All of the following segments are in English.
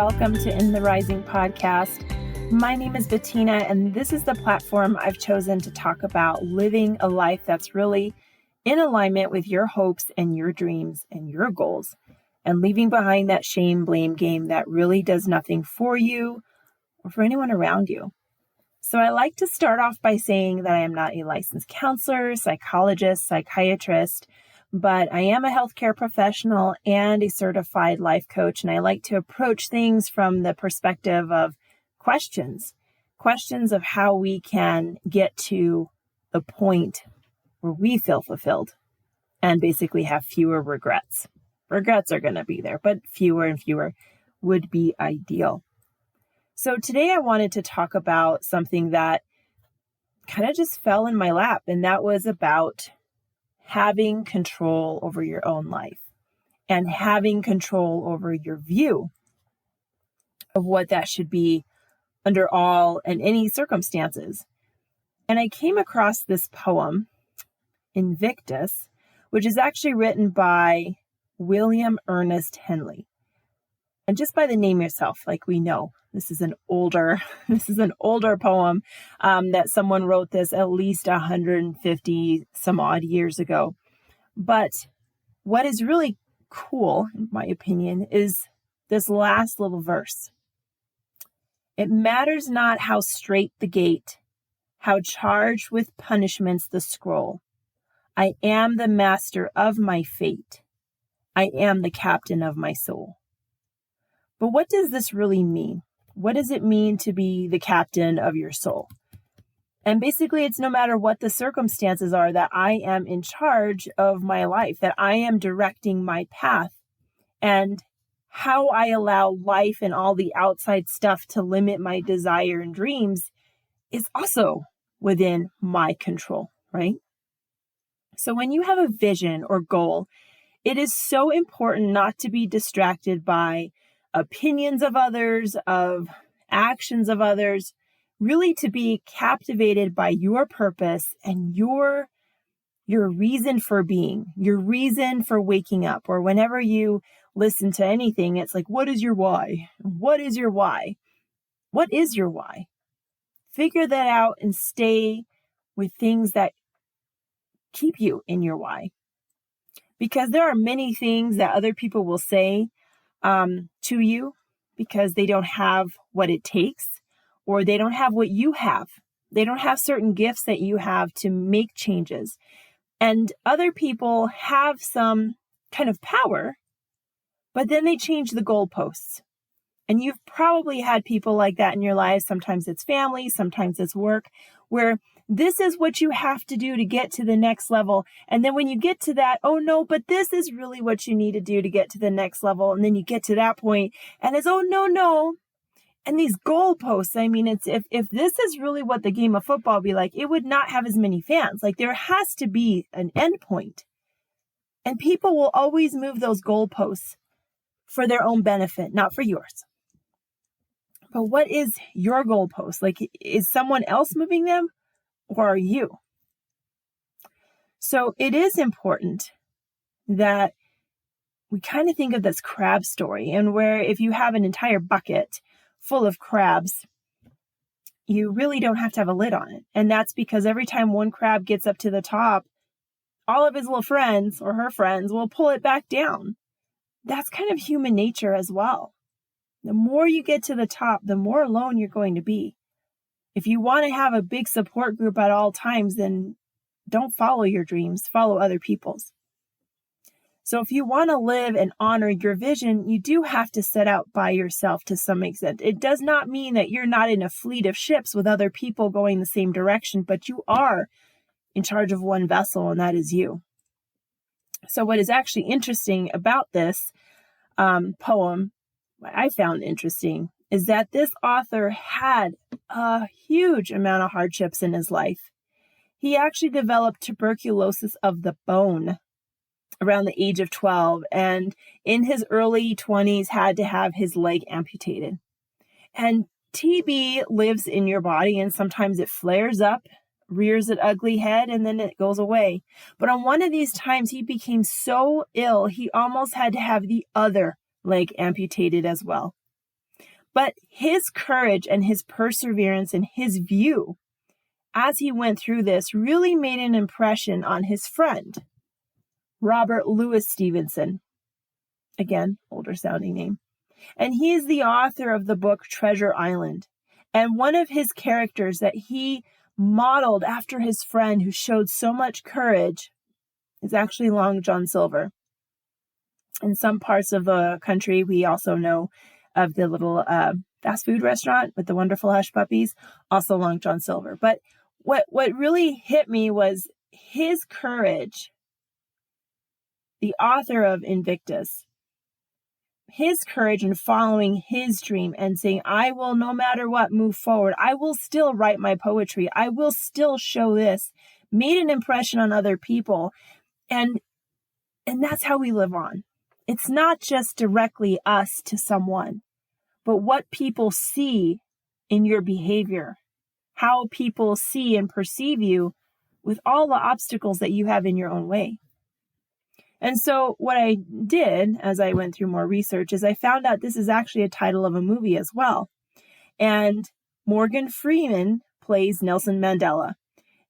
welcome to In the Rising podcast. My name is Bettina, and this is the platform I've chosen to talk about living a life that's really in alignment with your hopes and your dreams and your goals, and leaving behind that shame, blame game that really does nothing for you or for anyone around you. So I like to start off by saying that I am not a licensed counselor, psychologist, psychiatrist, but I am a healthcare professional and a certified life coach. And I like to approach things from the perspective of questions of how we can get to the point where we feel fulfilled and basically have fewer regrets. Regrets are going to be there, but fewer and fewer would be ideal. So today I wanted to talk about something that kind of just fell in my lap, and that was about having control over your own life and having control over your view of what that should be under all and any circumstances. And I came across this poem, Invictus, which is actually written by William Ernest Henley. And just by the name yourself, like we know, this is an older poem that someone wrote this at least 150 some odd years ago. But what is really cool, in my opinion, is this last little verse. It matters not how straight the gate, how charged with punishments the scroll. I am the master of my fate. I am the captain of my soul. But what does this really mean? What does it mean to be the captain of your soul? And basically, it's no matter what the circumstances are, that I am in charge of my life, that I am directing my path. And how I allow life and all the outside stuff to limit my desire and dreams is also within my control, right? So when you have a vision or goal, it is so important not to be distracted by opinions of others, of actions of others, really to be captivated by your purpose and your reason for being, your reason for waking up. Or whenever you listen to anything, it's like, what is your why? What is your why? What is your why? Figure that out and stay with things that keep you in your why. Because there are many things that other people will say to you because they don't have what it takes, or they don't have what you have. They don't have certain gifts that you have to make changes. And other people have some kind of power, but then they change the goalposts. And you've probably had people like that in your life. Sometimes it's family, sometimes it's work, where this is what you have to do to get to the next level. And then when you get to that, oh no, but this is really what you need to do to get to the next level. And then you get to that point and it's, oh no. And these goalposts, I mean, it's if this is really what the game of football would be like, it would not have as many fans. Like there has to be an end point. And people will always move those goalposts for their own benefit, not for yours. But what is your goalpost? Like, is someone else moving them? Or are you? So it is important that we kind of think of this crab story, and where if you have an entire bucket full of crabs, you really don't have to have a lid on it. And that's because every time one crab gets up to the top, all of his little friends or her friends will pull it back down. That's kind of human nature as well. The more you get to the top, the more alone you're going to be. If you want to have a big support group at all times, then don't follow your dreams, follow other people's. So if you want to live and honor your vision, you do have to set out by yourself to some extent. It does not mean that you're not in a fleet of ships with other people going the same direction, but you are in charge of one vessel, and that is you. So what is actually interesting about this poem, what I found interesting, is that this author had a huge amount of hardships in his life. He actually developed tuberculosis of the bone around the age of 12, and in his early 20s had to have his leg amputated. And TB lives in your body, and sometimes it flares up, rears an ugly head, and then it goes away. But on one of these times, he became so ill, he almost had to have the other leg amputated as well. But his courage and his perseverance and his view as he went through this really made an impression on his friend, Robert Louis Stevenson. Again, older sounding name. And he is the author of the book Treasure Island. And one of his characters that he modeled after his friend who showed so much courage is actually Long John Silver. In some parts of the country, we also know of the little fast food restaurant with the wonderful hush puppies, also Long John Silver. But what really hit me was his courage, the author of Invictus, his courage in following his dream and saying, I will, no matter what, move forward. I will still write my poetry. I will still show this, made an impression on other people. And that's how we live on. It's not just directly us to someone, but what people see in your behavior, how people see and perceive you with all the obstacles that you have in your own way. And so what I did as I went through more research is I found out this is actually a title of a movie as well. And Morgan Freeman plays Nelson Mandela.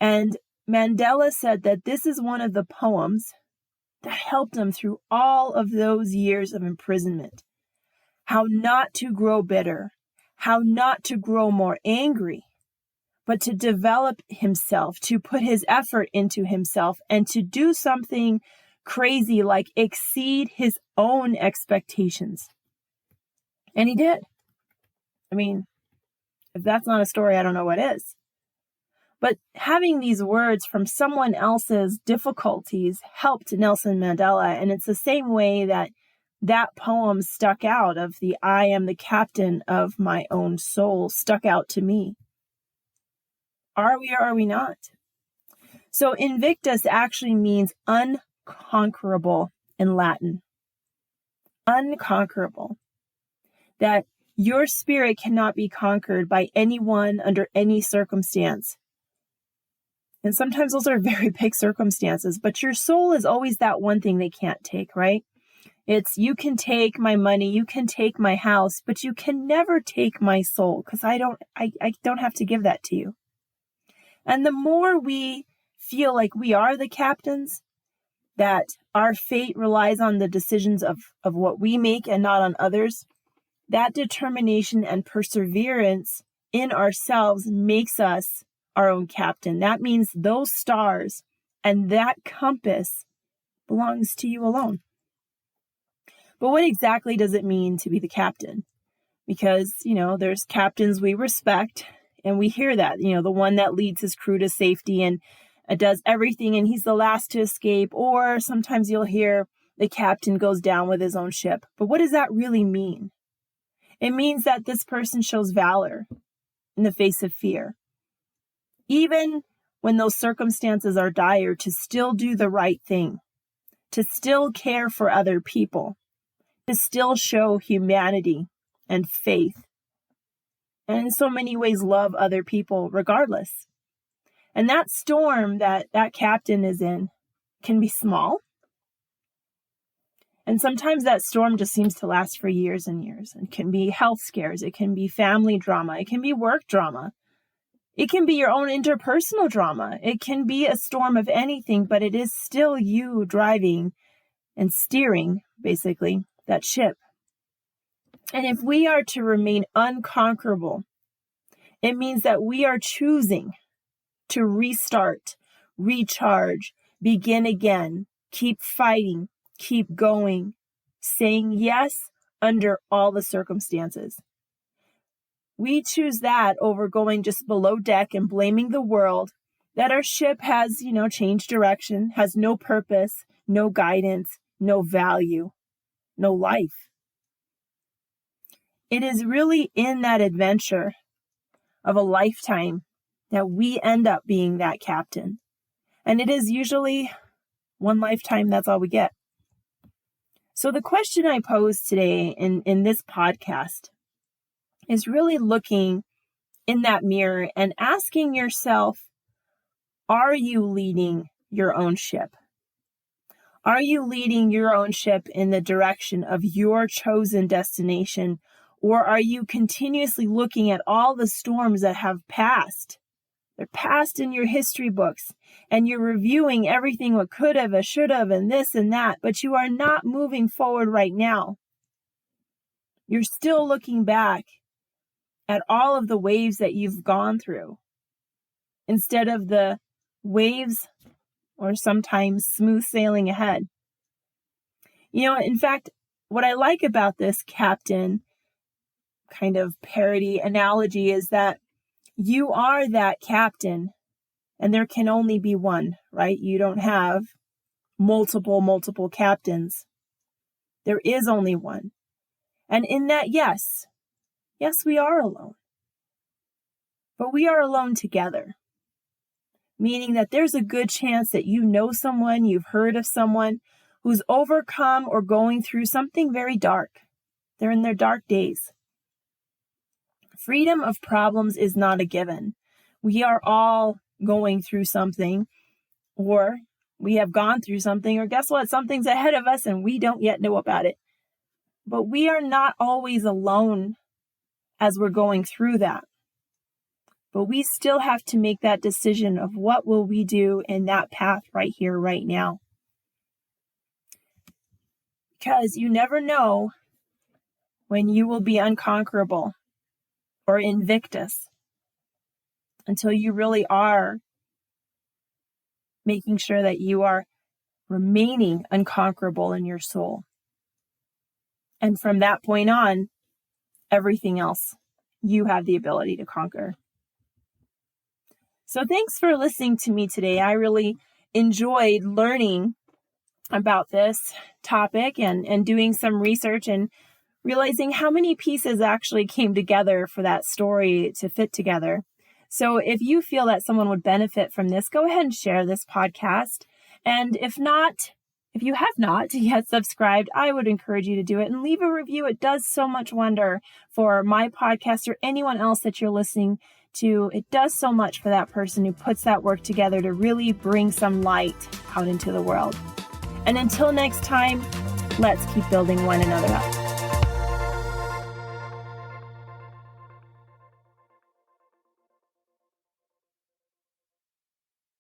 And Mandela said that this is one of the poems that helped him through all of those years of imprisonment. How not to grow bitter, how not to grow more angry, but to develop himself, to put his effort into himself, and to do something crazy like exceed his own expectations. And he did. I mean, if that's not a story, I don't know what is. But having these words from someone else's difficulties helped Nelson Mandela. And it's the same way that poem stuck out of the I am the captain of my own soul stuck out to me. Are we or are we not? So Invictus actually means unconquerable in Latin. Unconquerable. That your spirit cannot be conquered by anyone under any circumstance. And sometimes those are very big circumstances, but your soul is always that one thing they can't take, right? It's, you can take my money, you can take my house, but you can never take my soul because I don't have to give that to you. And the more we feel like we are the captains, that our fate relies on the decisions of what we make and not on others, that determination and perseverance in ourselves makes us our own captain. That means those stars and that compass belongs to you alone. But what exactly does it mean to be the captain? Because, there's captains we respect and we hear that, the one that leads his crew to safety and does everything and he's the last to escape. Or sometimes you'll hear the captain goes down with his own ship. But what does that really mean? It means that this person shows valor in the face of fear. Even when those circumstances are dire, to still do the right thing, to still care for other people, to still show humanity and faith, and in so many ways love other people regardless. And that storm that captain is in can be small. And sometimes that storm just seems to last for years and years. It can be health scares. It can be family drama. It can be work drama. It can be your own interpersonal drama. It can be a storm of anything, but it is still you driving and steering, basically, that ship. And if we are to remain unconquerable, it means that we are choosing to restart, recharge, begin again, keep fighting, keep going, saying yes under all the circumstances. We choose that over going just below deck and blaming the world that our ship has, changed direction, has no purpose, no guidance, no value, no life. It is really in that adventure of a lifetime that we end up being that captain. And it is usually one lifetime, that's all we get. So the question I pose today in this podcast is really looking in that mirror and asking yourself, are you leading your own ship? Are you leading your own ship in the direction of your chosen destination? Or are you continuously looking at all the storms that have passed? They're passed in your history books, and you're reviewing everything what could have, a should have, and this and that, but you are not moving forward right now. You're still looking back at all of the waves that you've gone through instead of the waves or sometimes smooth sailing ahead. In fact, what I like about this captain kind of parody analogy is that you are that captain, and there can only be one, right? You don't have multiple captains. There is only one. And in that, yes, we are alone. But we are alone together, meaning that there's a good chance that you know someone, you've heard of someone who's overcome or going through something very dark. They're in their dark days. Freedom of problems is not a given. We are all going through something, or we have gone through something, or guess what? Something's ahead of us and we don't yet know about it. But we are not always alone as we're going through that. But we still have to make that decision of what will we do in that path right here, right now. Because you never know when you will be unconquerable or invictus until you really are making sure that you are remaining unconquerable in your soul. And from that point on, everything else you have the ability to conquer. So thanks for listening to me today. I really enjoyed learning about this topic and doing some research and realizing how many pieces actually came together for that story to fit together. So if you feel that someone would benefit from this, go ahead and share this podcast. And if you have not yet subscribed, I would encourage you to do it and leave a review. It does so much wonder for my podcast or anyone else that you're listening to. It does so much for that person who puts that work together to really bring some light out into the world. And until next time, let's keep building one another up.